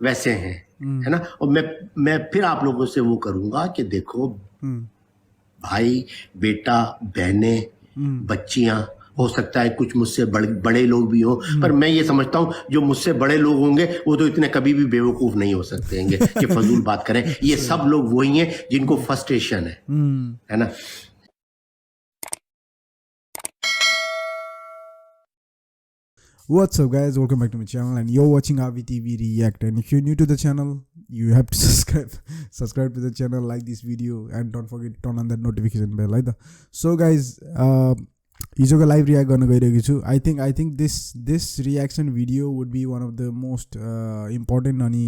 वैसे हैं, है ना। और मैं फिर आप लोगों से वो करूंगा कि देखो भाई, बेटा, बहनें, बच्चियां, हो सकता है कुछ मुझसे बड़े लोग भी हो, पर मैं ये समझता हूँ जो मुझसे बड़े लोग होंगे वो तो इतने कभी भी बेवकूफ नहीं हो सकते हैं कि फजूल बात करें। ये सब लोग वही हैं जिनको फ्रस्ट्रेशन है ना। What's up guys, welcome back to my channel and you're watching RVTV React, and if you're new to the channel you have to subscribe to the channel, like this video and don't forget to turn on that notification bell है त। So guys, हिजोको live react गर्न गइरहेको छु। I think this reaction video would be one of the most important अनि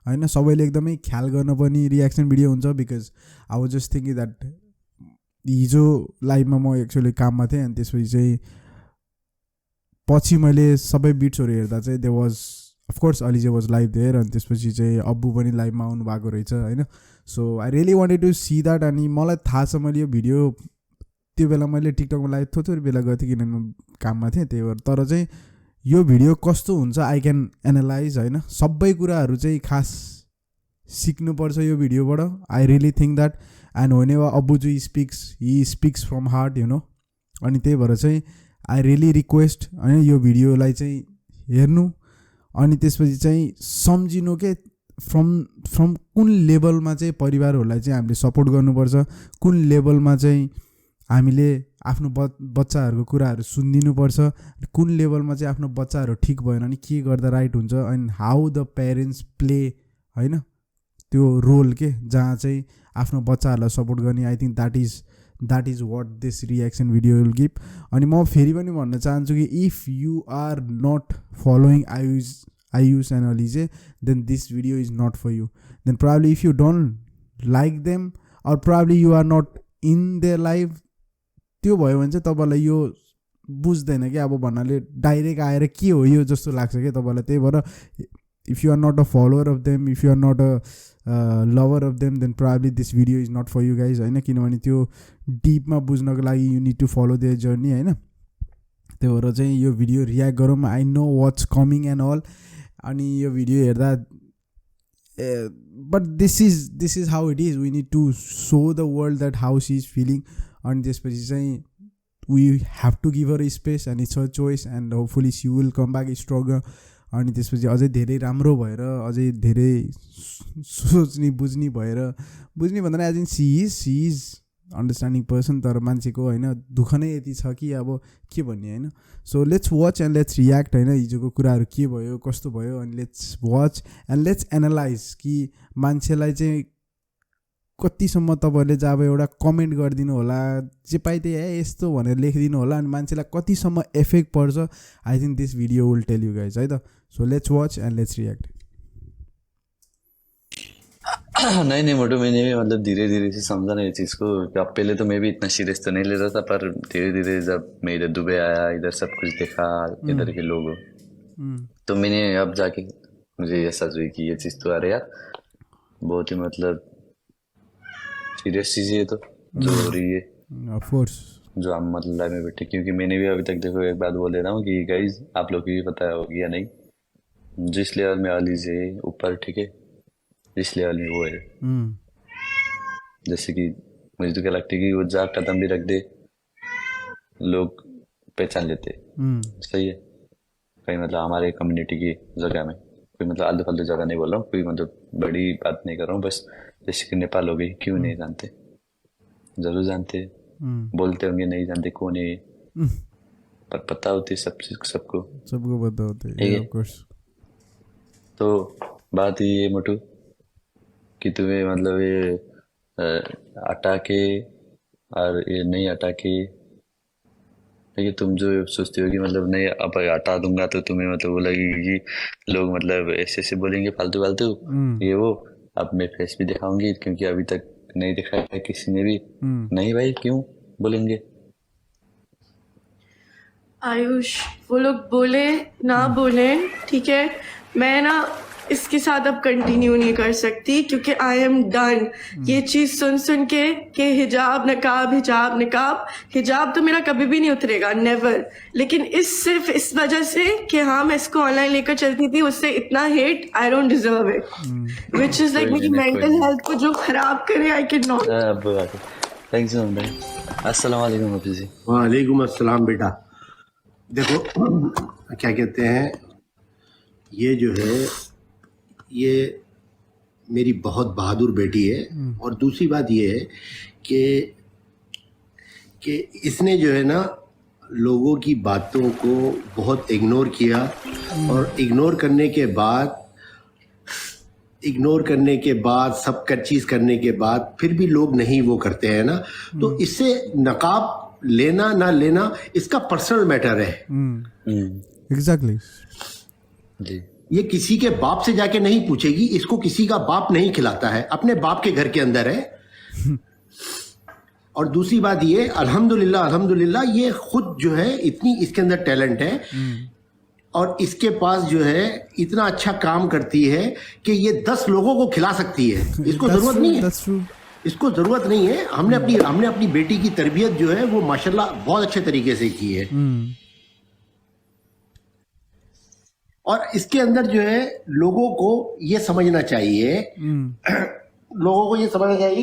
हैन सबैले एकदमै ख्याल गर्न पर्ने रियाक्सन भिडियो हुन्छ, because I was just thinking that हिजो लाइभमा म एक्चुअली काममा थिएँ अनि त्यसपछि चाहिँ पछि मैले सबै बिट्सहरू हेर्दा चाहिँ they was of course Alizeh was live there अनि त्यसपछि चाहिँ अब्बु पनि लाइभमा आउनु भएको रहेछ होइन। So I really wanted to see that. अनि मलाई थाहा छ मैले यो भिडियो त्यो बेला मैले टिकटकमा लाइभ थोरै बेला गर्थेँ किनभने म काममा थिएँ, त्यही भएर। तर चाहिँ यो भिडियो कस्तो हुन्छ आई क्यान एनालाइज होइन, सबै कुराहरू चाहिँ खास सिक्नुपर्छ यो भिडियोबाट। I really think that and whenever अब्बुजु he speaks from heart you know. अनि त्यही भएर चाहिँ आई रियली रिक्वेस्ट होइन यो भिडियोलाई चाहिँ हेर्नु अनि त्यसपछि चाहिँ सम्झिनु के फ्रम कुन लेभलमा चाहिँ परिवारहरूलाई चाहिँ हामीले सपोर्ट गर्नुपर्छ, कुन लेभलमा चाहिँ हामीले आफ्नो बच्चाहरूको कुराहरू सुनिदिनुपर्छ, कुन लेभलमा चाहिँ आफ्नो बच्चाहरू ठिक भएन अनि के गर्दा राइट हुन्छ, and how the parents play होइन त्यो रोल के जहाँ चाहिँ आफ्नो बच्चाहरूलाई सपोर्ट गर्ने। I think that is what this reaction video will give. अनि म फेरि पनि भन्न चाहन्छु कि if you are not following Aayush and Alizeh then this video is not for you. Then probably if you don't like them or probably you are not in their life, त्यो भयो भने चाहिँ तपाईँलाई यो बुझ्दैन क्या अब भन्नाले डाइरेक्ट आएर के हो यो जस्तो लाग्छ क्या तपाईँलाई। त्यही भएर if you are not a follower of them, if you are not a lover of them, then probably this video is not for you guys होइन। किनभने त्यो डिपमा बुझ्नको लागि you need to follow their journey होइन। त्यही भएर चाहिँ यो भिडियो रियाक्ट गरौँ। I know what's coming and all. अनि यो भिडियो हेर्दा but this is how it is, we need to show the world that how she is feeling. अनि त्यसपछि चाहिँ we have to give her space and it's her choice and hopefully she will come back stronger. अनि त्यसपछि अझै धेरै राम्रो भएर अझै धेरै सोच्ने बुझ्ने भन्दा as in she is understanding person. तर मान्छेको होइन दुःख नै यति छ कि अब के भन्ने होइन। So let's watch and let's react होइन, हिजोको कुराहरू के भयो कस्तो भयो, अनि let's watch and let's analyse कि मान्छेलाई चाहिँ कतिसम्म तपाईँहरूले जब एउटा कमेन्ट गरिदिनु होला जे पाइ त्यही यस्तो भनेर लेखिदिनु होला अनि मान्छेलाई कतिसम्म इफेक्ट पर्छ। I think this video will tell you guys है त। So let's watch and let's react. नहीं मोटू मैंने भी मतलब धीरे धीरे से समझा ना ये चीज़ को। अब पहले तो मैं भी इतना सीरियस तो नहीं ले रहा था, पर धीरे धीरे जब मैं इधर दुबई आया, इधर सब कुछ देखा, इधर के लोगों, तो मैंने अब जाके मुझे एहसास हुई कि ये चीज़ तो अरे यार बहुत ही मतलब सीरियस चीज़ है तो जो हो रही है ऑफ कोर्स जो हम मतलब लाइफ में बैठे। क्योंकि मैंने भी अभी तक देखो एक बात बोल दे रहा हूँ कि गाइज आप लोग को भी पता होगी या नहीं, जिस लेवल में अली से ऊपर ठीक है, जिस लेवल में वो है, जैसे कि मुझे तो क्या लगता है कि वो जहाँ कदम भी रख दे लोग पहचान लेते। सही है, कहीं मतलब हमारे कम्युनिटी की जगह में कोई मतलब आलतू फालतू जगह नहीं बोल रहा हूँ, कोई मतलब बड़ी बात नहीं कर रहा हूँ, बस जैसे कि नेपाल हो गई, क्यों नहीं जानते, जरूर जानते, बोलते होंगे नहीं जानते कौन है, पर पता होती सबको पता होती है। Of course. तो बात ये मोटू कि तुम्हें मतलब ये हटा के और ये नहीं हटा के, देखिए तुम जो सोचते हो कि मतलब नहीं अब हटा दूंगा तो तुम्हें मतलब वो लगेगी कि लोग मतलब ऐसे ऐसे बोलेंगे फालतू फालतू ये वो। अब मैं फेस भी दिखाऊंगी क्योंकि अभी तक नहीं दिखाया है किसी ने भी। नहीं भाई क्यों बोलेंगे? आयुष वो लोग बोले ना बोले ठीक है, मैं ना इसके साथ अब कंटिन्यू नहीं कर सकती क्योंकि आई एम डन। ये चीज सुन सुन के कि हिजाब नकाब हिजाब तो मेरा कभी भी नहीं उतरेगा, नेवर। लेकिन सिर्फ इस वजह से कि हाँ मैं इसको ऑनलाइन लेकर चलती थी, उससे इतना hate, I don't deserve it, which is like मेरी मेंटल हेल्थ को जो खराब करे, आई कैन नॉट। थैंक्स भाई। अस्सलाम वालेकुम हाफिज जी। वालेकुम अस्सलाम बेटा। देखो क्या कहते हैं, ये जो है ये मेरी बहुत बहादुर बेटी है। और दूसरी बात ये है कि इसने जो है ना लोगों की बातों को बहुत इग्नोर किया, और इग्नोर करने के बाद सब चीज़ करने के बाद फिर भी लोग नहीं वो करते हैं ना, तो इससे नकाब लेना ना लेना इसका पर्सनल मैटर है। एग्जैक्टली जी। ये किसी के बाप से जाके नहीं पूछेगी, इसको किसी का बाप नहीं खिलाता है, अपने बाप के घर के अंदर है। और दूसरी बात ये अल्हम्दुलिल्लाह ये खुद जो है इतनी इसके अंदर टैलेंट है, और इसके पास जो है इतना अच्छा काम करती है कि ये 10 लोगों को खिला सकती है। इसको जरूरत नहीं है, इसको जरूरत नहीं है। हमने अपनी बेटी की तरबियत जो है वो माशाल्लाह बहुत अच्छे तरीके से की है। और इसके अंदर जो है लोगों को ये समझना चाहिए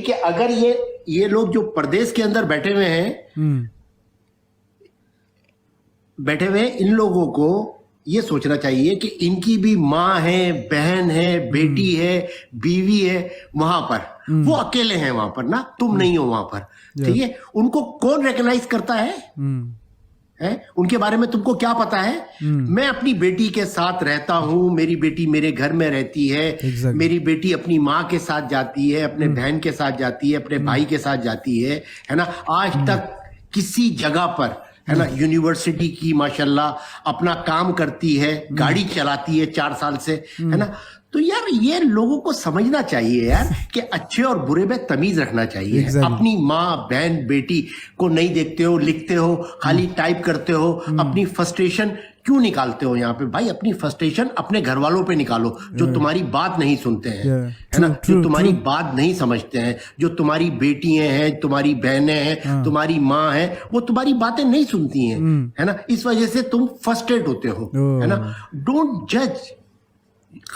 कि अगर ये लोग जो परदेश के अंदर बैठे हुए हैं इन लोगों को ये सोचना चाहिए कि इनकी भी माँ है, बहन है, बेटी है, बीवी है वहां पर। वो अकेले हैं वहां पर ना, तुम नहीं हो वहां पर, ठीक है। उनको कौन रिकॉग्नाइज करता है? उनके बारे में तुमको क्या पता है? मैं अपनी बेटी के साथ रहता हूँ, मेरी बेटी मेरे घर में रहती है, मेरी बेटी अपनी माँ के साथ जाती है, अपने बहन के साथ जाती है, अपने भाई के साथ जाती है ना। आज तक किसी जगह पर है ना, यूनिवर्सिटी की माशाल्लाह अपना काम करती है, गाड़ी चलाती है 4 साल से, है ना। तो यार ये लोगों को समझना चाहिए यार कि अच्छे और बुरे में तमीज रखना चाहिए। अपनी माँ, बहन, बेटी को नहीं देखते हो, लिखते हो, खाली टाइप करते हो, अपनी फ्रस्ट्रेशन क्यों निकालते हो यहाँ पे? भाई अपनी फ्रस्ट्रेशन अपने घर वालों पे निकालो जो तुम्हारी बात नहीं सुनते हैं, है ना, जो तुम्हारी बात नहीं समझते हैं, जो तुम्हारी बेटियां हैं, तुम्हारी बहनें हैं, तुम्हारी माँ है, वो तुम्हारी बातें नहीं सुनती हैं, है ना। इस वजह से तुम फ्रस्ट्रेट होते हो, है ना। डोंट जज।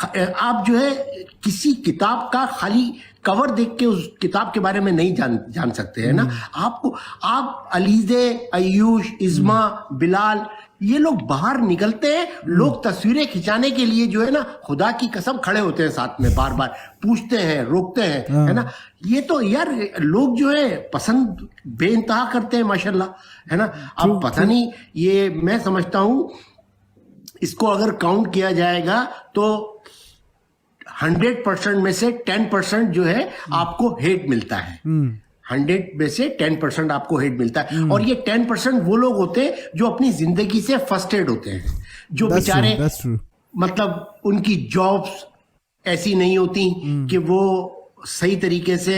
आप जो है किसी किताब का खाली कवर देख के उस किताब के बारे में नहीं जान सकते, है ना। आप अलीजे, आयुष, इज़्मा, बिलाल, ये लोग बाहर निकलते हैं, लोग तस्वीरें खिंचाने के लिए जो है ना खुदा की कसम खड़े होते हैं साथ में, बार बार पूछते हैं, रोकते हैं, है ना। ये तो यार लोग जो है पसंद बेइंतहा करते हैं माशाल्लाह, है ना। अब पता नहीं, ये मैं समझता हूं इसको अगर काउंट किया जाएगा तो 100% में से 10% जो है आपको हेट मिलता है। 100 में से 10% आपको हेट मिलता है। और ये 10% वो लोग होते हैं जो अपनी जिंदगी से फ्रस्ट्रेट होते हैं, जो बेचारे मतलब उनकी जॉब्स ऐसी नहीं होती कि वो सही तरीके से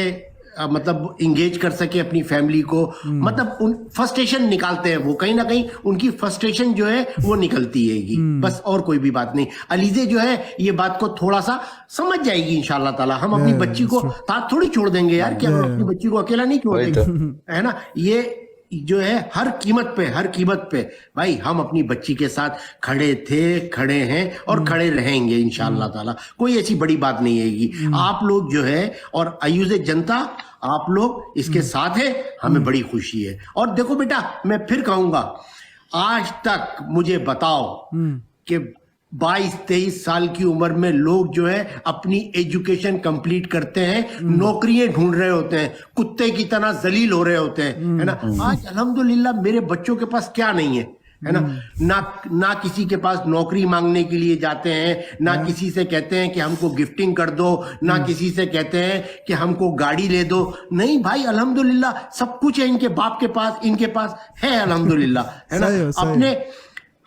मतलब इंगेज कर सके अपनी फैमिली को, मतलब उन फ्रस्ट्रेशन निकालते हैं वो, कहीं ना कहीं उनकी फ्रस्ट्रेशन जो है वो निकलती है, बस और कोई भी बात नहीं। अलीजे जो है ये बात को थोड़ा सा समझ जाएगी इंशाल्लाह ताला। हम अपनी बच्ची को साथ थोड़ी छोड़ देंगे यार, कि हम अपनी बच्ची को अकेला नहीं छोड़ देंगे, है ना। ये जो है हर कीमत पे भाई हम अपनी बच्ची के साथ खड़े थे, खड़े हैं और खड़े रहेंगे इंशाल्लाह ताला। कोई ऐसी बड़ी बात नहीं है। आप लोग जो है और आयुज़े जनता, आप लोग इसके साथ है, हमें बड़ी खुशी है। और देखो बेटा, मैं फिर कहूंगा, आज तक मुझे बताओ कि 22-23 साल की उम्र में लोग जो है अपनी एजुकेशन कंप्लीट करते हैं, नौकरियां ढूंढ रहे होते हैं, कुत्ते की तरह जलील हो रहे होते हैं, है ना। आज अल्हम्दुलिल्लाह मेरे बच्चों के पास क्या नहीं है ना, ना किसी के पास नौकरी मांगने के लिए जाते हैं, ना किसी से कहते हैं कि हमको गिफ्टिंग कर दो, ना किसी से कहते हैं कि हमको गाड़ी ले दो। नहीं भाई, अल्हम्दुलिल्लाह सब कुछ है इनके बाप के पास, इनके पास है अल्हम्दुलिल्लाह, है ना।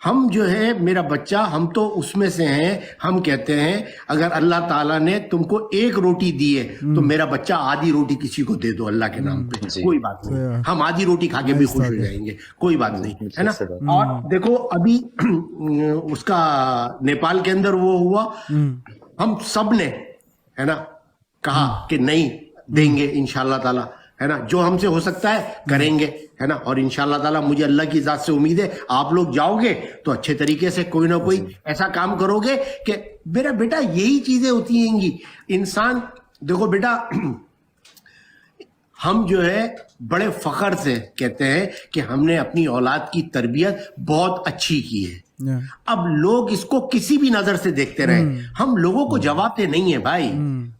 हम जो है मेरा बच्चा, हम तो उसमें से हैं, हम कहते हैं अगर अल्लाह ताला ने तुमको एक रोटी दी है तो मेरा बच्चा आधी रोटी किसी को दे दो अल्लाह के नाम पे, कोई बात नहीं, हम आधी रोटी खा के भी खुश हो जाएंगे, कोई बात नहीं, है ना। और देखो अभी उसका नेपाल के अंदर वो हुआ, हम सब ने, है ना, कहा कि नहीं देंगे इंशाल्लाह ताला, है ना, जो हमसे हो सकता है करेंगे, है ना। और इंशाल्लाह ताला मुझे अल्लाह की जात से उम्मीद है आप लोग जाओगे तो अच्छे तरीके से कोई ना कोई ऐसा काम करोगे कि मेरा बेटा यही चीजें होती हैंगी इंसान। देखो बेटा, हम जो है बड़े फख्र से कहते हैं कि हमने अपनी औलाद की तरबियत बहुत अच्छी की है। अब लोग इसको किसी भी नजर से देखते रहे, हम लोगों को जवाब दे नहीं है भाई,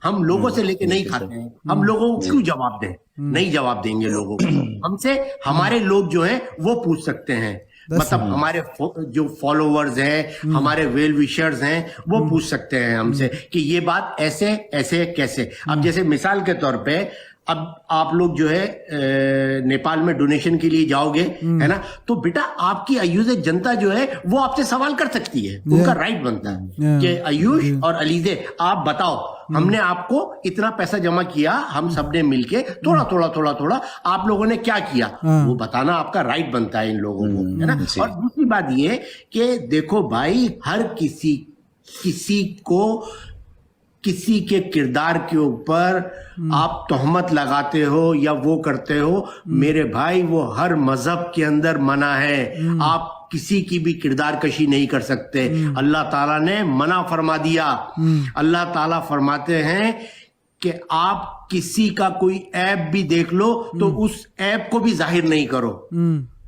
हम लोगों से लेके नहीं खाते हैं, हम लोगों को क्यों जवाब दें, नहीं जवाब देंगे लोगों को। हमसे हमारे लोग जो हैं वो पूछ सकते हैं, मतलब हमारे जो फॉलोवर्स हैं, हमारे वेल विशर्स हैं, वो पूछ सकते हैं हमसे कि ये बात ऐसे ऐसे कैसे। अब जैसे मिसाल के तौर पे अब आप लोग जो है नेपाल में डोनेशन के लिए जाओगे, है ना, तो बेटा आपकी आयुष जनता जो है वो आपसे सवाल कर सकती है, उनका राइट बनता है कि आयुष और अलीजे आप बताओ, हमने आपको इतना पैसा जमा किया, हम सब ने मिलके थोड़ा थोड़ा थोड़ा थोड़ा आप लोगों ने क्या किया, वो बताना आपका राइट बनता है इन लोगों को, है ना। और दूसरी बात ये कि देखो भाई, हर किसी को किसी के किरदार के ऊपर आप तोहमत लगाते हो या वो करते हो, मेरे भाई वो हर मजहब के अंदर मना है, आप किसी की भी किरदार कशी नहीं कर सकते, अल्लाह ताला ने मना फरमा दिया। अल्लाह ताला फरमाते हैं कि आप किसी का कोई ऐब भी देख लो तो उस ऐब को भी जाहिर नहीं करो,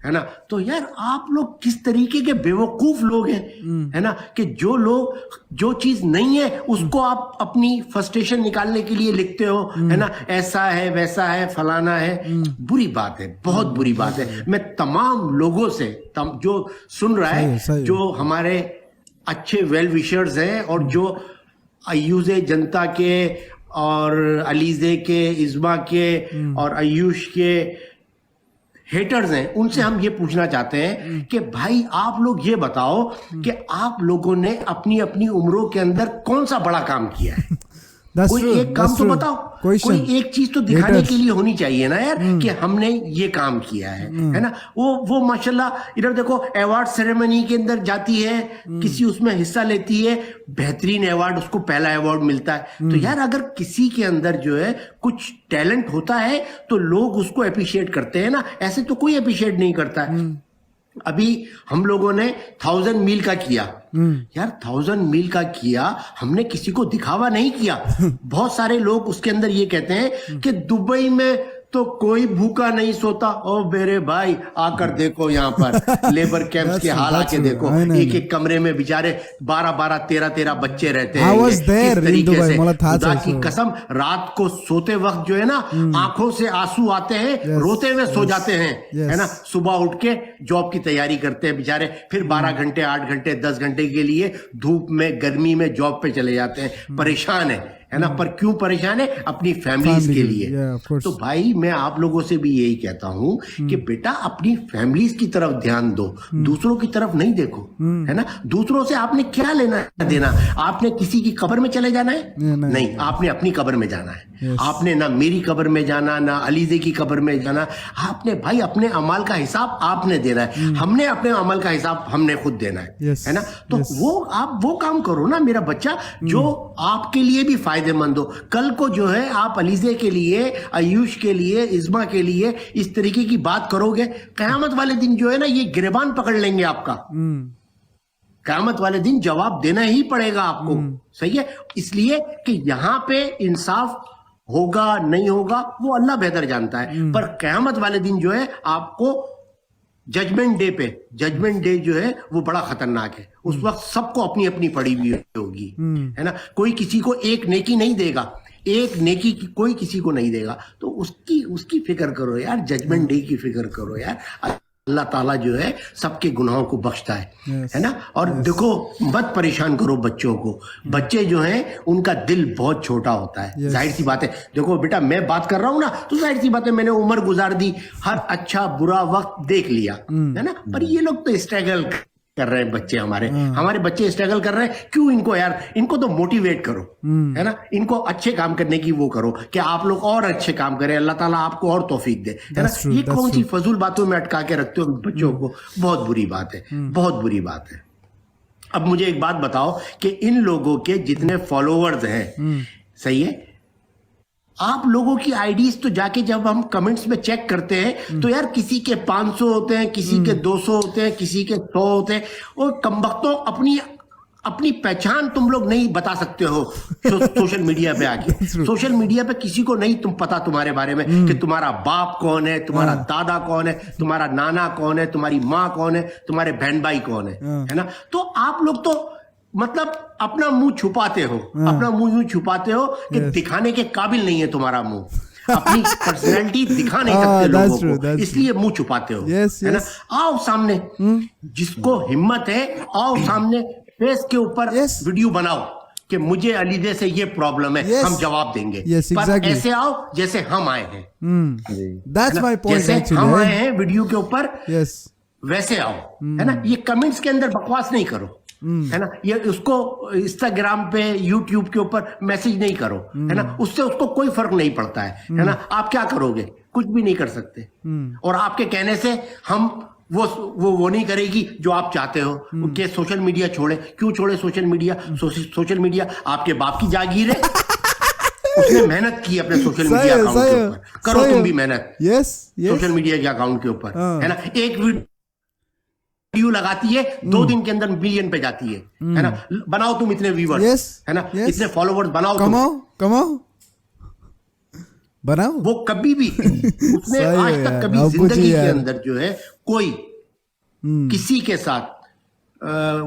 है ना। तो यार आप लोग किस तरीके के बेवकूफ लोग हैं, है ना, कि जो लोग जो चीज नहीं है उसको आप अपनी फ्रस्ट्रेशन निकालने के लिए लिखते हो, है ना, ऐसा है वैसा है फलाना है। बुरी बात है, बहुत बुरी बात है। मैं तमाम लोगों से जो सुन रहा है, जो हमारे अच्छे वेल विशर्स हैं और जो आयुष जनता के और अलीजे के, इज़्मा के और आयुष के हेटर्स हैं, उनसे हम ये पूछना चाहते हैं कि भाई आप लोग ये बताओ कि आप लोगों ने अपनी अपनी उम्रों के अंदर कौन सा बड़ा काम किया है। कोई एक काम तो बताओ, कोई एक चीज तो दिखाने के लिए होनी चाहिए ना यार कि हमने ये काम किया है ना। वो माशाल्लाह इधर देखो अवार्ड सेरेमनी के अंदर जाती है, किसी उसमें हिस्सा लेती है, बेहतरीन अवार्ड, उसको पहला अवार्ड मिलता है। तो यार अगर किसी के अंदर जो है कुछ टैलेंट होता है तो लोग उसको अप्रिशिएट करते हैं ना, ऐसे तो कोई अप्रिशिएट नहीं करता है। अभी हम लोगों ने 1000 मील का किया यार, 1000 मील का किया, हमने किसी को दिखावा नहीं किया। बहुत सारे लोग उसके अंदर ये कहते हैं कि दुबई में तो कोई भूखा नहीं सोता। ओ मेरे भाई आकर देखो यहाँ पर लेबर कैंप्स के हाल आके देखो, एक एक कमरे में बेचारे 12-12, 13-13 बच्चे रहते हैं। किस तरीके से खुदा की कसम, रात को सोते वक्त जो है ना आंखों से आंसू आते हैं, रोते हुए सो जाते हैं, है ना। सुबह उठ के जॉब की तैयारी करते हैं बेचारे, फिर 12 घंटे 8 घंटे 10 घंटे के लिए धूप में गर्मी में जॉब पे चले जाते हैं, परेशान है ना। पर क्यों परेशान है? अपनी फैमिलीज के लिए। तो भाई मैं आप लोगों से भी यही कहता हूं कि बेटा अपनी फैमिलीज की तरफ ध्यान दो, दूसरों की तरफ नहीं देखो, है ना। दूसरों से आपने क्या लेना देना? आपने किसी की कब्र में चले जाना है? नहीं, आपने अपनी कब्र में जाना है। आपने ना मेरी कब्र में जाना, ना अलीजे की कब्र में जाना। आपने भाई अपने अमाल का हिसाब आपने देना है, हमने अपने अमल का हिसाब हमने खुद देना है ना। तो वो आप वो काम करो ना मेरा बच्चा जो आपके लिए भी फायदेमंद हो। कल को जो है आप अलीजे के लिए, आयुष के लिए, इज़्मा के लिए इस तरीके की बात करोगे, कयामत वाले दिन जो है ना ये गिरबान पकड़ लेंगे आपका। कयामत वाले दिन जवाब देना ही पड़ेगा आपको, सही है। इसलिए कि यहां पे इंसाफ होगा नहीं होगा वो अल्लाह बेहतर जानता है, पर कयामत वाले दिन जो है आपको जजमेंट डे जो है वो बड़ा खतरनाक है। उस वक्त सबको अपनी अपनी पड़ी हुई होगी, है ना। कोई किसी को एक नेकी नहीं देगा, एक नेकी की कोई किसी को नहीं देगा। तो उसकी फिक्र करो यार, जजमेंट डे की फिक्र करो यार। अल्लाह ताला जो है सबके गुनाहों को बख्शता है ना। और देखो मत परेशान करो बच्चों को, बच्चे जो हैं उनका दिल बहुत छोटा होता है। जाहिर सी बात है, देखो बेटा मैं बात कर रहा हूं ना तो जाहिर सी बात है मैंने उम्र गुजार दी, हर अच्छा बुरा वक्त देख लिया, है ना। पर ये लोग तो स्ट्रगल कर रहे हैं बच्चे हमारे बच्चे स्ट्रगल कर रहे हैं, क्यों इनको यार, इनको तो मोटिवेट करो, है ना, इनको अच्छे काम करने की वो करो कि आप लोग और अच्छे काम करें, अल्लाह ताला आपको और तौफीक दे, है ना। true, ये that's कौन सी true. फजूल बातों में अटका के रखते हो बच्चों को, बहुत बुरी बात है, बहुत बुरी बात है। अब मुझे एक बात बताओ कि इन लोगों के जितने फॉलोअर्स हैं, सही है, आप लोगों की आईडीज तो जाके जब हम कमेंट्स में चेक करते हैं तो यार किसी के 500 होते हैं, किसी के 200 होते हैं, किसी के 100 होते हैं, और कमबख्तों अपनी पहचान तुम लोग नहीं बता सकते हो सोशल मीडिया पे आके। सोशल मीडिया पे किसी को नहीं तुम पता तुम्हारे बारे में कि तुम्हारा बाप कौन है, तुम्हारा दादा कौन है, तुम्हारा नाना कौन है, तुम्हारी माँ कौन है, तुम्हारे बहन भाई कौन है ना। तो आप लोग तो मतलब अपना मुंह छुपाते हो, अपना मुंह यूं छुपाते हो कि दिखाने के काबिल नहीं है तुम्हारा मुंह, अपनी पर्सनैलिटी दिखा नहीं सकते लोगों को, इसलिए मुंह छुपाते हो, है ना। आओ सामने, जिसको हिम्मत है आओ सामने, फेस के ऊपर वीडियो बनाओ कि मुझे अलीदे से ये प्रॉब्लम है, हम जवाब देंगे, पर ऐसे आओ जैसे हम आए हैं, That's my point जैसे actually. हम आए हैं वीडियो के ऊपर Yes. वैसे आओ, है ना। ये कमेंट्स के अंदर बकवास नहीं करो, है ना, ये उसको इंस्टाग्राम पे यूट्यूब के ऊपर मैसेज नहीं करो, है ना, उससे उसको कोई फर्क नहीं पड़ता है ना। आप क्या करोगे, कुछ भी नहीं कर सकते, और आपके कहने से हम वो नहीं करेगी जो आप चाहते हो कि सोशल मीडिया छोड़े। क्यों छोड़े सोशल मीडिया? सोशल मीडिया आपके बाप की जागीर है, उसने मेहनत की अपने सोशल मीडिया अकाउंट के ऊपर, करो तुम भी मेहनत सोशल मीडिया के अकाउंट के ऊपर, है ना। एक वीडियो लगाती है 2 दिन के अंदर मिलियन पे जाती है ना। बनाओ तुम इतने व्यूअर्स, है ना, इतने फॉलोवर्स बनाओ, कमाओ बनाओ। वो कभी भी उसने आज तक कभी जिंदगी के अंदर जो है कोई किसी के साथ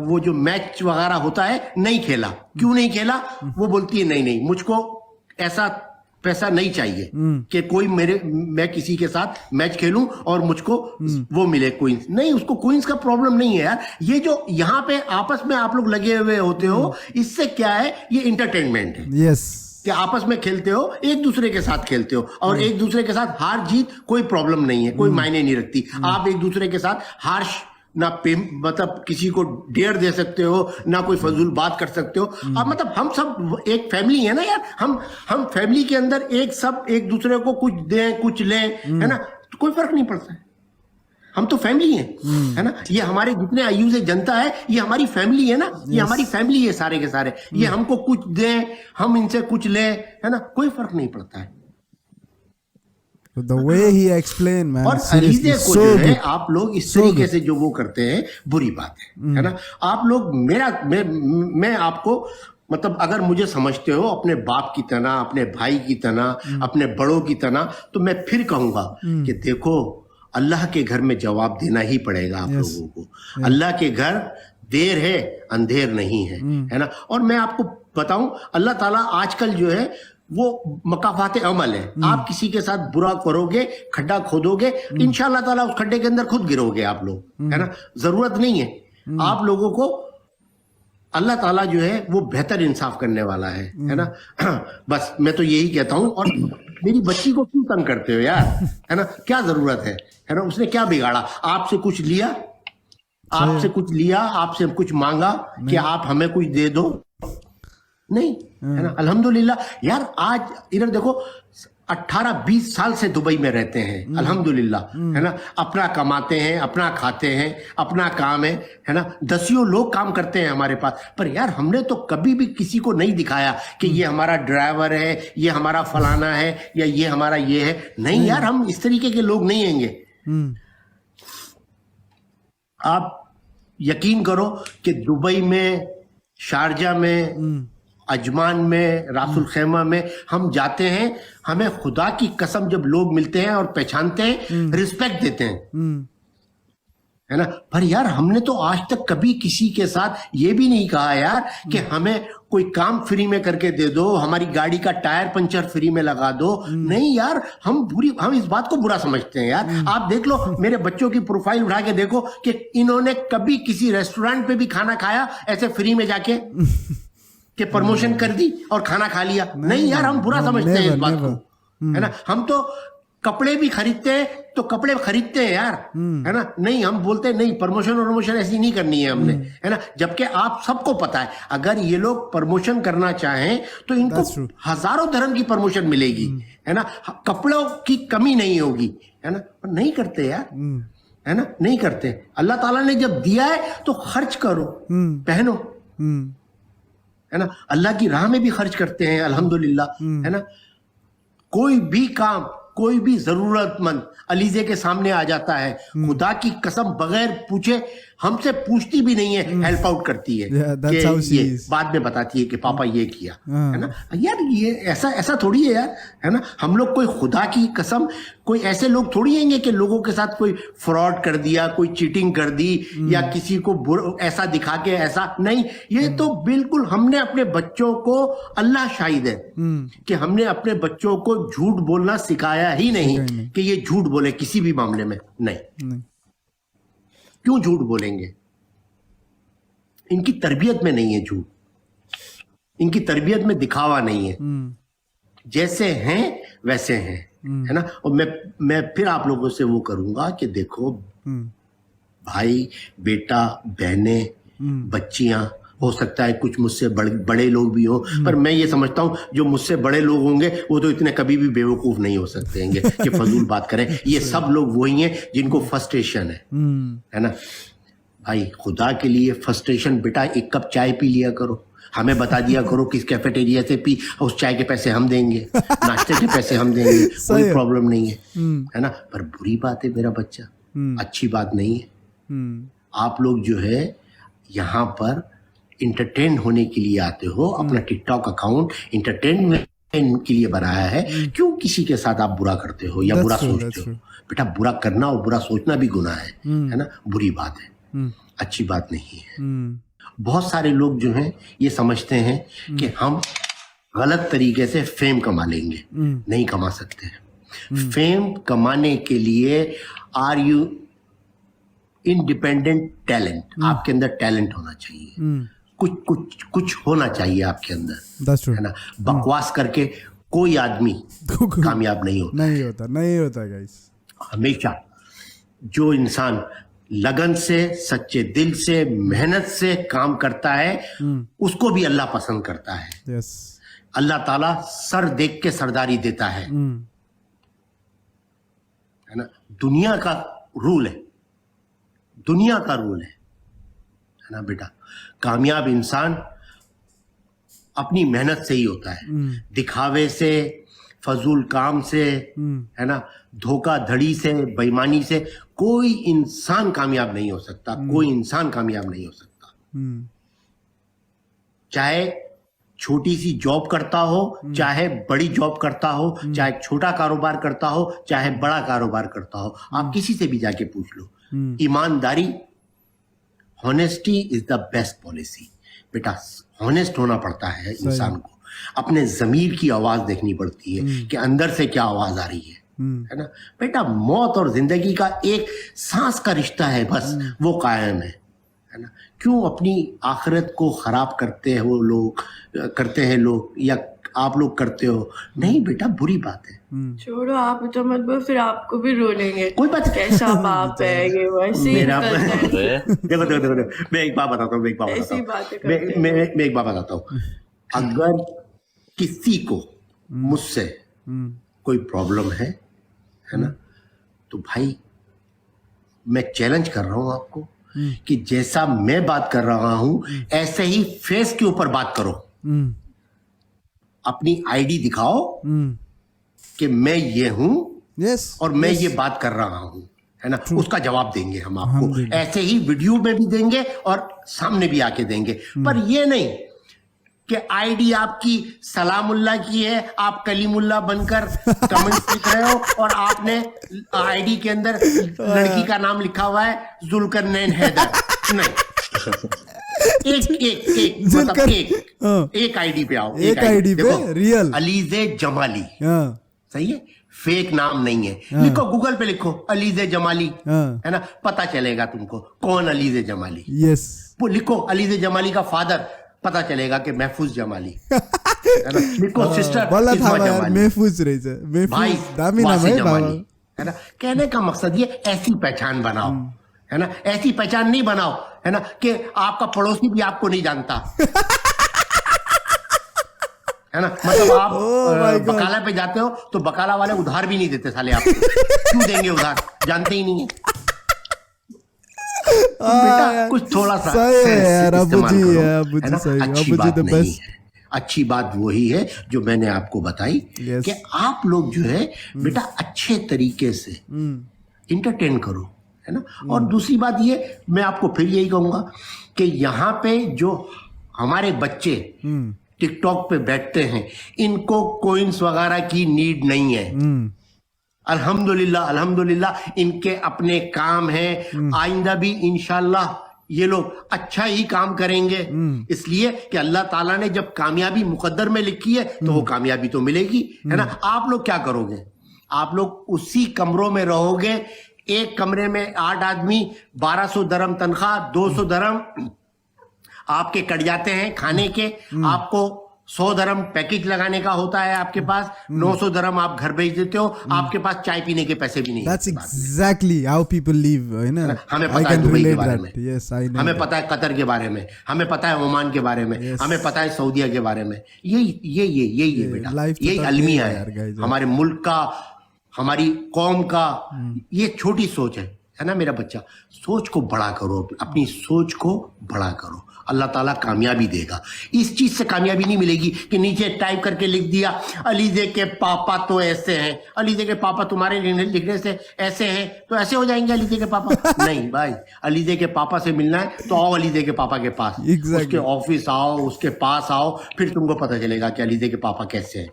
वो जो मैच वगैरह होता है नहीं खेला। क्यों नहीं खेला? वो बोलती है नहीं मुझको ऐसा पैसा नहीं चाहिए कि कोई मैं किसी के साथ मैच खेलूं और मुझको वो मिले क्वींस। नहीं, उसको क्वींस का प्रॉब्लम नहीं है यार। ये जो यहाँ पे आपस में आप लोग लगे हुए होते हो, इससे क्या है, ये इंटरटेनमेंट है। यस, कि आपस में खेलते हो, एक दूसरे के साथ खेलते हो, और एक दूसरे के साथ हार जीत कोई प्रॉब्लम नहीं है, कोई मायने नहीं रखती। आप एक दूसरे के साथ हार्श ना मतलब किसी को डेयर दे सकते हो, ना कोई फजूल बात कर सकते हो। अब मतलब हम सब एक फैमिली है ना यार, हम फैमिली के अंदर एक दूसरे को कुछ दें कुछ लें, है ना, तो कोई फर्क नहीं पड़ता है। हम तो फैमिली हैं, है ना। ये हमारे जितने आयुष जनता है, ये हमारी फैमिली है ना, ये हमारी फैमिली है सारे के सारे। ये हमको कुछ दें, हम इनसे कुछ लें, है ना, कोई फर्क नहीं पड़ता है। the way he explained, man, और अलीदे को जो है आप लोग इस तरीके से जो वो करते हैं, बुरी बात है ना। आप लोग मैं आपको मतलब अगर मुझे समझते हो अपने बाप की तरह, अपने भाई की तरह, अपने बड़ों की तरह, तो मैं फिर कहूंगा कि देखो, अल्लाह के घर में जवाब देना ही पड़ेगा आप लोगों को। अल्लाह के घर देर है अंधेर नहीं है, है ना। और मैं आपको बताऊं, अल्लाह ताला आजकल जो है वो मकाफात अमल है। आप किसी के साथ बुरा करोगे, खड्डा खोदोगे, इंशाअल्लाह ताला उस खड्डे के अंदर खुद गिरोगे आप लोग, है ना। जरूरत नहीं है आप लोगों को, अल्लाह ताला जो है वो बेहतर इंसाफ करने वाला है ना। बस मैं तो यही कहता हूं। और मेरी बच्ची को क्यों तंग करते हो यार, है ना, क्या जरूरत है ना। उसने क्या बिगाड़ा? आपसे कुछ लिया, आपसे कुछ मांगा कि आप हमें कुछ दे दो? नहीं, है ना। अल्हम्दुलिल्लाह यार, आज इधर देखो 18-20 साल से दुबई में रहते हैं, अल्हम्दुलिल्लाह, है ना। अपना कमाते हैं, अपना खाते हैं, अपना काम है ना। दसियों लोग काम करते हैं हमारे पास, पर यार हमने तो कभी भी किसी को नहीं दिखाया कि ये हमारा ड्राइवर है, ये हमारा फलाना है, या ये हमारा ये है। नहीं यार, हम इस तरीके के लोग नहीं हैंगे। आप यकीन करो कि दुबई में, शारजा में, अजमान में, रासुल खैमा में हम जाते हैं, हमें खुदा की कसम जब लोग मिलते हैं और पहचानते हैं, रिस्पेक्ट देते हैं, है ना। पर यार हमने तो आज तक कभी किसी के साथ ये भी नहीं कहा यार कि हमें कोई काम फ्री में करके दे दो, हमारी गाड़ी का टायर पंचर फ्री में लगा दो। नहीं यार, हम इस बात को बुरा समझते हैं यार। आप देख लो, मेरे बच्चों की प्रोफाइल उठा के देखो कि इन्होंने कभी किसी रेस्टोरेंट पे भी खाना खाया ऐसे फ्री में जाके कि प्रमोशन कर दी और खाना खा लिया? नहीं यार, हम बुरा समझते हैं इस बात को, है ना। हम तो कपड़े भी खरीदते हैं तो कपड़े खरीदते हैं यार, है ना। नहीं, हम बोलते हैं नहीं प्रमोशन ऐसी नहीं करनी है हमने, है ना। जबकि आप सबको पता है अगर ये लोग प्रमोशन करना चाहें तो इनको That's true. हजारों धर्म की प्रमोशन मिलेगी, है ना। कपड़ों की कमी नहीं होगी, है ना। पर नहीं करते यार, है ना, नहीं करते। अल्लाह ताला ने जब दिया है तो खर्च करो, पहनो, है ना। अल्लाह की राह में भी खर्च करते हैं अल्हम्दुलिल्लाह, है ना। कोई भी काम, कोई भी जरूरतमंद अलीजे के सामने आ जाता है, खुदा की कसम बगैर पूछे, हमसे पूछती भी नहीं है, हेल्प आउट करती है। Yeah, that's how she ये is. बाद में बताती है कि पापा ये किया, है ना। यार ये ऐसा थोड़ी है यार, है ना। हम लोग कोई खुदा की कसम, कोई ऐसे लोग थोड़ी हैंगे कि लोगों के साथ कोई फ्रॉड कर दिया, कोई चीटिंग कर दी, या किसी को ऐसा दिखा के ऐसा नहीं। ये तो बिल्कुल हमने अपने बच्चों को, अल्लाह शाहिद है कि हमने अपने बच्चों को झूठ बोलना सिखाया ही नहीं कि ये झूठ बोले किसी भी मामले में, नहीं। क्यों झूठ बोलेंगे? इनकी तरबियत में नहीं है झूठ, इनकी तरबियत में दिखावा नहीं है। जैसे हैं वैसे हैं, है ना। और मैं फिर आप लोगों से वो करूंगा कि देखो भाई, बेटा, बहने, बच्चियां, हो सकता है कुछ मुझसे बड़े लोग भी हो, पर मैं ये समझता हूं जो मुझसे बड़े लोग होंगे वो तो इतने कभी भी बेवकूफ नहीं हो सकते हैं कि फजूल बात करें। ये सब लोग वही हैं जिनको फ्रस्ट्रेशन है ना। भाई खुदा के लिए फ्रस्ट्रेशन, बेटा एक कप चाय पी लिया करो, हमें बता दिया करो किस कैफेटेरिया से पी, उस चाय के पैसे हम देंगे, नाश्ते के पैसे हम देंगे, कोई प्रॉब्लम नहीं है ना। पर बुरी बात है मेरा बच्चा, अच्छी बात नहीं है। आप लोग जो है यहाँ पर इंटरटेन होने के लिए आते हो, अपना टिकटॉक अकाउंट इंटरटेनमेंट के लिए बनाया है। क्यों किसी के साथ आप बुरा करते हो या बुरा सोचते हो? बेटा बुरा करना और बुरा सोचना भी गुनाह है ना, बुरी बात है, अच्छी बात नहीं है। बहुत सारे लोग जो हैं ये समझते हैं कि हम गलत तरीके से फेम कमा लेंगे, नहीं कमा सकते हैं। फेम कमाने के लिए आर यू इंडिपेंडेंट टैलेंट, आपके अंदर टैलेंट होना चाहिए, कुछ होना चाहिए आपके अंदर, है ना। बकवास करके कोई आदमी कामयाब नहीं होता गाइस। हमेशा जो इंसान लगन से, सच्चे दिल से, मेहनत से काम करता है उसको भी अल्लाह पसंद करता है। अल्लाह ताला सर देख के सरदारी देता है ना। दुनिया का रूल है, दुनिया का रूल है ना बेटा। कामयाब इंसान अपनी मेहनत से ही होता है, दिखावे से, फजूल काम से, है ना, धोखाधड़ी से, बेईमानी से कोई इंसान कामयाब नहीं हो सकता, कोई इंसान कामयाब नहीं हो सकता। चाहे छोटी सी जॉब करता हो, चाहे बड़ी जॉब करता हो, चाहे छोटा कारोबार करता हो, चाहे बड़ा कारोबार करता हो, आप किसी से भी जाके पूछ लो। ईमानदारी, honesty is the best policy. बेटा हॉनेस्ट होना पड़ता है इंसान को, अपने जमीर की आवाज देखनी पड़ती है कि अंदर से क्या आवाज आ रही है ना। बेटा मौत और जिंदगी का एक सांस का रिश्ता है, बस वो कायम है ना। क्यों अपनी आखिरत को खराब करते हैं लोग या आप लोग करते हो? नहीं बेटा बुरी बात है। छोड़ो आप तो मत बोलो, फिर आपको भी रो लेंगे। कोई बात कैसा बाप है ये, वैसे देखो मैं एक बात बताता हूँ, मैं एक बात बताता हूँ। अगर किसी को मुझसे कोई प्रॉब्लम है ना, तो भाई मैं चैलेंज कर रहा हूं आपको कि जैसा मैं बात कर रहा हूं ऐसे ही फेस के ऊपर बात करो, अपनी आईडी दिखाओ कि मैं ये हूं और मैं ये बात कर रहा हूं, है ना। उसका जवाब देंगे हम आपको, ऐसे ही वीडियो में भी देंगे और सामने भी आके देंगे। पर ये नहीं कि आईडी आपकी सलामुल्लाह की है, आप कलीमुल्लाह बनकर कमेंट्स लिख रहे हो और आपने आईडी के अंदर लड़की का नाम लिखा हुआ है जुल्करनैन हैदर। नहीं, एक आईडी पे आओ, एक आईडी पे रियल अलीजे जमाली, सही है, फेक नाम नहीं है। लिखो गूगल पे, लिखो अलीजे जमाली, है ना, पता चलेगा तुमको कौन अलीजे जमाली। वो लिखो अलीजे जमाली का फादर, पता चलेगा कि महफूज जमाली है ना, निको सिस्टर बोला था इस्मा यार जमाली, महफूज रही है भाई महफूज दामी नाम वासी है बाबा जमाली, है ना। कहने का मकसद ये ऐसी पहचान बनाओ, है ना, ऐसी पहचान नहीं बनाओ, है ना, कि आपका पड़ोसी भी आपको नहीं जानता, है ना। मतलब आप my God. बकाला पे जाते हो तो बकाला वाले उधार भी नहीं देते साले आपको, क्यों देंगे उधार, जानते ही नहीं है। तो बेटा कुछ थोड़ा सा सही है sense यार, अबू इस्तेमाल जी करो, है, अबू जी है ना। सही है, अच्छी अबू जी बात the नहीं best. है, अच्छी बात वही है जो मैंने आपको बताई Yes. कि आप लोग जो है बेटा अच्छे तरीके से इंटरटेन करो, है ना। और दूसरी बात ये मैं आपको फिर यही कहूंगा कि यहाँ पे जो हमारे बच्चे टिकटॉक पे बैठते हैं, इनको कोइंस वगैरह की नीड नहीं है। अल्हम्दुलिल्लाह अल्हम्दुलिल्लाह इनके अपने काम हैं, आइंदा भी इंशाल्लाह ये लोग अच्छा ही काम करेंगे, इसलिए कि अल्लाह ताला ने जब कामयाबी मुकद्दर में लिखी है तो वो कामयाबी तो मिलेगी, है ना। आप लोग क्या करोगे, आप लोग उसी कमरों में रहोगे, एक कमरे में 8 आदमी, 1200 दरम तनख्वाह, 200 दरम आपके कट जाते हैं खाने के, आपको 100 दरम पैकेज लगाने का होता है आपके पास, 900 दरम आप घर भेज देते हो, आपके पास चाय पीने के पैसे भी नहीं है। That's exactly how people live, है ना। हमें I पता है can दुबई के relate बारे that. में, Yes, I know हमें that. पता है कतर के बारे में, हमें पता है ओमान के बारे में, Yes. हमें पता है सऊदीया के बारे में। यही है बेटा, life तो यही तब अलमिया है है यार, guys. हमारे मुल्क का, हमारी कौम का। ये छोटी सोच है ना मेरा बच्चा। सोच को बड़ा करो, अपनी सोच को बड़ा करो, अल्लाह ताला कामयाबी देगा। इस चीज से कामयाबी नहीं मिलेगी कि नीचे टाइप करके लिख दिया अलीजे के पापा तो ऐसे हैं, अलीजे के पापा तुम्हारे लिखने से ऐसे हैं तो ऐसे हो जाएंगे अलीजे के पापा। नहीं भाई, अलीजे के पापा से मिलना है तो आओ अलीजे के पापा के पास, Exactly. उसके ऑफिस आओ, उसके पास आओ, फिर तुमको पता चलेगा कि अलीजे के पापा कैसे हैं।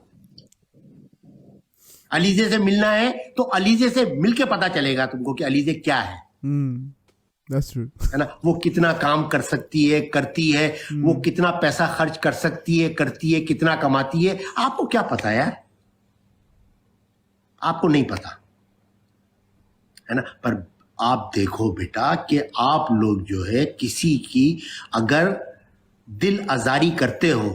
अलीजे से मिलना है तो अलीजे से मिलके पता चलेगा तुमको कि अलीजे क्या है, That's true. है ना। वो कितना काम कर सकती है, करती है, वो कितना पैसा खर्च कर सकती है, करती है, कितना कमाती है, आपको क्या पता यार, आपको नहीं पता, है ना। पर आप देखो बेटा कि आप लोग जो है किसी की अगर दिल आजारी करते हो,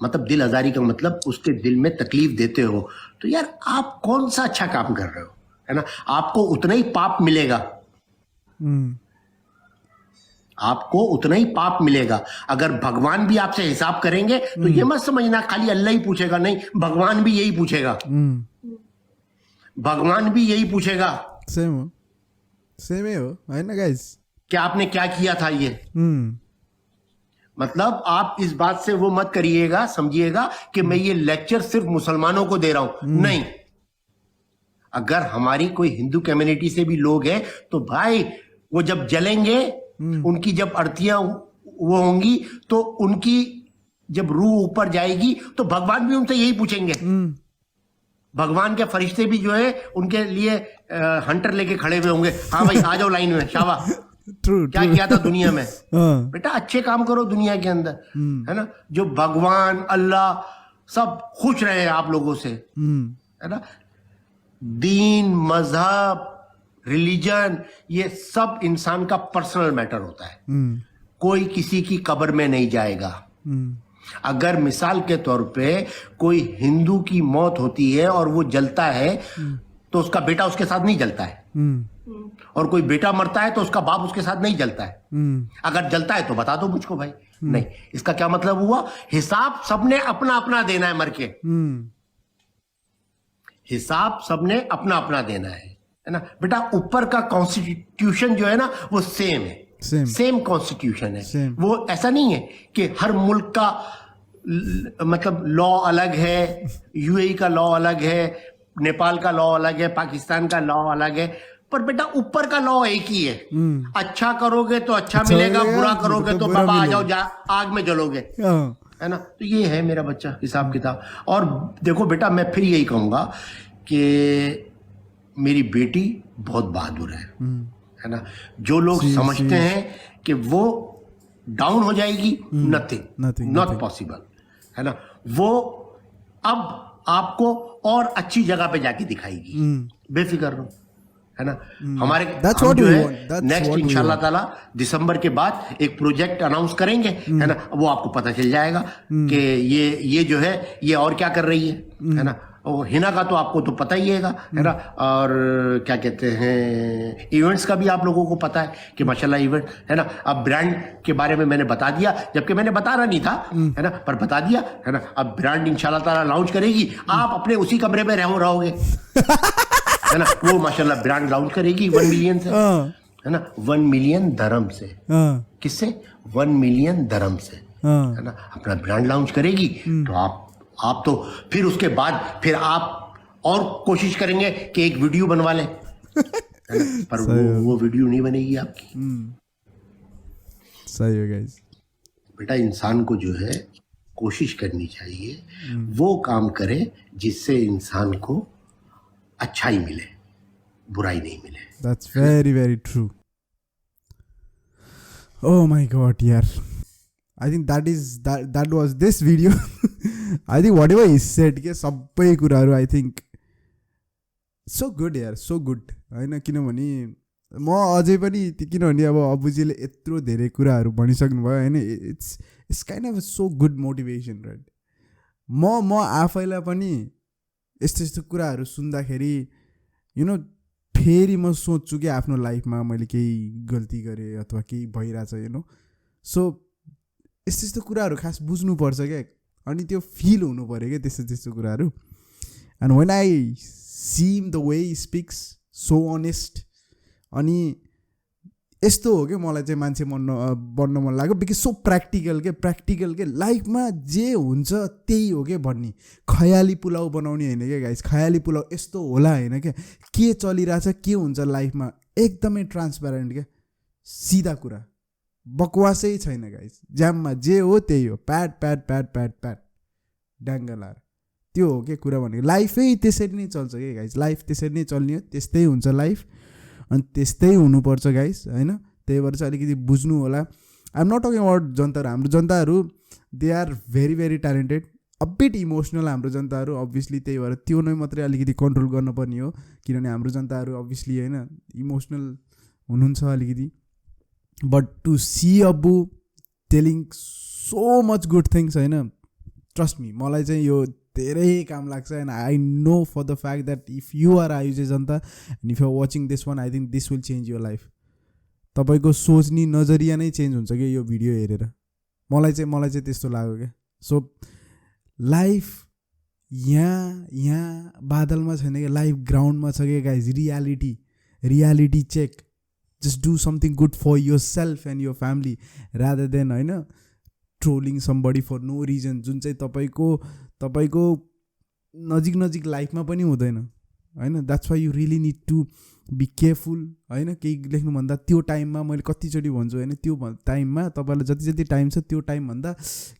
मतलब दिल आजारी का मतलब उसके दिल में तकलीफ देते हो, तो यार आप कौन सा अच्छा काम कर रहे हो, है ना। आपको उतना ही पाप मिलेगा, आपको उतना ही पाप मिलेगा। अगर भगवान भी आपसे हिसाब करेंगे तो ये मत समझना खाली अल्लाह ही पूछेगा, नहीं, भगवान भी यही पूछेगा, भगवान भी यही पूछेगा Same है वो, है ना guys. कि आपने क्या किया था। ये मतलब आप इस बात से वो मत करिएगा, समझिएगा कि मैं ये लेक्चर सिर्फ मुसलमानों को दे रहा हूं, नहीं। अगर हमारी कोई हिंदू कम्युनिटी से भी लोग हैं तो भाई वो जब जलेंगे, उनकी जब अर्थियां वो होंगी तो उनकी जब रूह ऊपर जाएगी तो भगवान भी उनसे यही पूछेंगे। भगवान के फरिश्ते भी जो है उनके लिए हंटर लेके खड़े हुए होंगे, हाँ भाई आ जाओ लाइन में, शाबाश, True. क्या किया था दुनिया में। हाँ. बेटा अच्छे काम करो दुनिया के अंदर, है ना, जो भगवान अल्लाह सब खुश रहे आप लोगों से, है ना। दीन, मजहब, रिलीजन, ये सब इंसान का पर्सनल मैटर होता है, कोई किसी की कब्र में नहीं जाएगा। अगर मिसाल के तौर पे कोई हिंदू की मौत होती है और वो जलता है तो उसका बेटा उसके साथ नहीं जलता है, और कोई बेटा मरता है तो उसका बाप उसके साथ नहीं जलता है। अगर जलता है तो बता दो मुझको भाई। नहीं, इसका क्या मतलब हुआ, हिसाब सबने अपना अपना देना है, मर के हिसाब सबने अपना अपना देना है ना बेटा। ऊपर का कॉन्स्टिट्यूशन जो है ना वो सेम है, सेम कॉन्स्टिट्यूशन है। वो ऐसा नहीं है कि हर मुल्क का मतलब लॉ अलग है, यूएई का लॉ अलग है, नेपाल का लॉ अलग है, पाकिस्तान का लॉ अलग है, पर बेटा ऊपर का लॉ एक ही है। अच्छा करोगे तो अच्छा मिलेगा, बुरा करोगे तो बाबा आ जाओ आग में जलोगे, है ना। तो ये है मेरा बच्चा हिसाब किताब। और देखो बेटा मैं फिर यही कहूंगा कि मेरी बेटी बहुत बहादुर है ना। जो लोग समझते हैं कि वो डाउन हो जाएगी, नथिंग, नॉट पॉसिबल, है ना। वो अब आपको और अच्छी जगह पे जाके दिखाएगी, बेफिक्र रहो, है ना। हमारे That's हम what जो we है want. That's next what we इंशाल्लाह want. ताला दिसंबर के बाद एक प्रोजेक्ट अनाउंस करेंगे, है ना। वो आपको पता चल जाएगा कि ये जो है ये और क्या कर रही है ना। और हिना का तो आपको तो पता ही है ना। और क्या कहते हैं, इवेंट्स का भी आप लोगों को पता है कि माशाल्लाह इवेंट, है ना। अब ब्रांड के बारे में मैंने बता दिया, जबकि मैंने बताना नहीं था, है ना, पर बता दिया, है ना। अब ब्रांड इंशाल्लाह ताला लॉन्च करेगी, आप अपने उसी कमरे में रहोगे, है ना। वो माशाल्लाह ब्रांड लॉन्च करेगी 1 मिलियन से, है ना, 1 मिलियन दरम से। किससे? 1 मिलियन दरम से, है ना। अपना ब्रांड लॉन्च करेगी तो आप तो फिर उसके बाद फिर आप और कोशिश करेंगे कि एक वीडियो बनवा लें, है ना? पर वो वीडियो नहीं बनेगी आपकी। सही है गाइस। बेटा इंसान को जो है कोशिश करनी चाहिए वो काम करे जिससे इंसान को अच्छाई मिले, बुराई नहीं मिले। That's very very true. Oh my god, यार। I think that was this video. I think whatever he said के सबै कुराहरू I think so good यार, so good, हैन। किनभने म अझै पनि किनभने अब अबुजीले यत्रो धेरै कुराहरू भनिसक्नु भयो, हैन। It's kind of so good motivation, right. म आफैलाई पनि यस्तो कुराहरू सुन्दाखेरि यु नो फेरि म सोच्छु कि आफ्नो लाइफमा मैले केही गल्ती गरेँ अथवा केही भइरहेछ, यु नो। सो यस्तो कुराहरू खास बुझ्नुपर्छ क्या, अनि त्यो फिल हुनु पऱ्यो क्या त्यस्तो कुराहरू। And when I see the way speaks so honest, अनि यस्तो हो क्या मलाई चाहिँ मान्छे बन्न मन लाग्यो, बिकज सो प्र्याक्टिकल के लाइफमा जे हुन्छ त्यही हो क्या भन्ने, खयाली पुलाउ बनाउने होइन क्या गाइस। खयाली पुलाउ यस्तो होला होइन क्या, के चलिरहेछ के हुन्छ लाइफमा एकदमै ट्रान्सप्यारेन्ट क्या, सिधा कुरा, बकवासै छैन गाइस। ज्याममा जे हो त्यही हो, प्याट डाङ्गलार, त्यो हो क्या कुरा भनेको। लाइफै त्यसरी नै चल्छ क्या गाइस, लाइफ त्यसरी नै चल्ने हो, त्यस्तै हुन्छ लाइफ, अनि त्यस्तै हुनुपर्छ गाइस, होइन। त्यही भएर चाहिँ अलिकति बुझ्नु होला। I am not talking about जनताहरू, हाम्रो जनताहरू they are very very talented, a bit emotional हाम्रो जनताहरू अभियसली। त्यही भएर त्यो नै मात्रै अलिकति कन्ट्रोल गर्नुपर्ने हो, किनभने हाम्रो जनताहरू अभियसली, होइन, इमोसनल हुनुहुन्छ अलिकति। But to see Abbu telling so much good things, होइन, ट्रस्ट मी, मलाई चाहिँ यो धेरै काम लाग्छ। And I know for the fact that if you are आयुजे जनता and if you are watching this one, I think this will change your life. तपाईँको सोच्ने नजरिया नै चेन्ज हुन्छ क्या यो भिडियो हेरेर, मलाई चाहिँ त्यस्तो लाग्यो क्या। सो लाइफ यहाँ बादलमा छैन क्या, लाइफ ग्राउन्डमा छ क्या guys. Reality check, just do something good for yourself and your family rather than, होइन, trolling somebody for no reason, जुन चाहिँ तपाईँको नजिक लाइफमा पनि हुँदैन, होइन। That's why you really need to be careful, होइन। केही लेख्नुभन्दा त्यो टाइममा, मैले कतिचोटि भन्छु, होइन, त्यो टाइममा तपाईँलाई जति टाइम छ त्यो टाइमभन्दा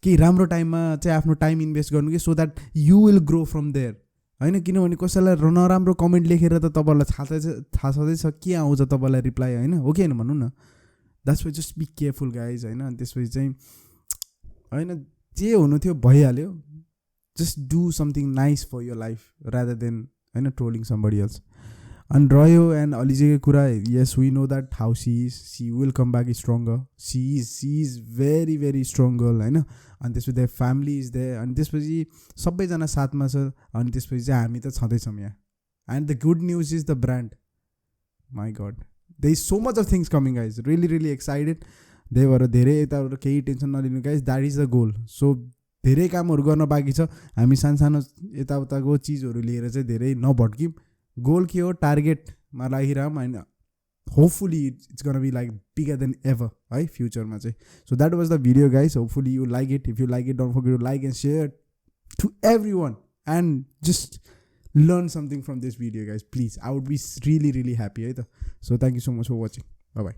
केही राम्रो टाइममा चाहिँ आफ्नो टाइम इन्भेस्ट गर्नु कि, so that you will grow from there, होइन। किनभने कसैलाई नराम्रो कमेन्ट लेखेर त तपाईँलाई थाहा छँदैछ के आउँछ तपाईँलाई रिप्लाई, होइन, हो कि होइन भनौँ न। That's why just be careful guys, होइन। अनि त्यसपछि चाहिँ, होइन, जे हुनु थियो भइहाल्यो, just do something nice for your life rather than, होइन, ट्रोलिङ समबडी एल्स। अनि रह्यो एन्ड अलिजेको कुरा, yes we know that how she will come back stronger, she is very very strong girl, होइन। अनि त्यसपछि देयर फ्यामिली इज देयर, अनि त्यसपछि सबैजना साथमा छ, अनि त्यसपछि चाहिँ हामी त छँदैछौँ यहाँ। And the good news is the brand, my god, there is so much of things coming guys, really excited. त्यही भएर धेरै यताबाट केही टेन्सन नलिनु guys, that is the goal. So धेरै कामहरू गर्न बाँकी छ, हामी सानो यताउताको चिजहरू लिएर चाहिँ धेरै नभट्किम। गोल के हो, टार्गेटमा लागिरहौँ, होइन। Hopefully it's gonna be like bigger than ever, है, फ्युचरमा चाहिँ। So that was the video guys, hopefully you like it. If you like it, don't forget to like and share to everyone and just learn something from this video guys, please. I would be really happy, है त। सो thank you so much for watching, bye by.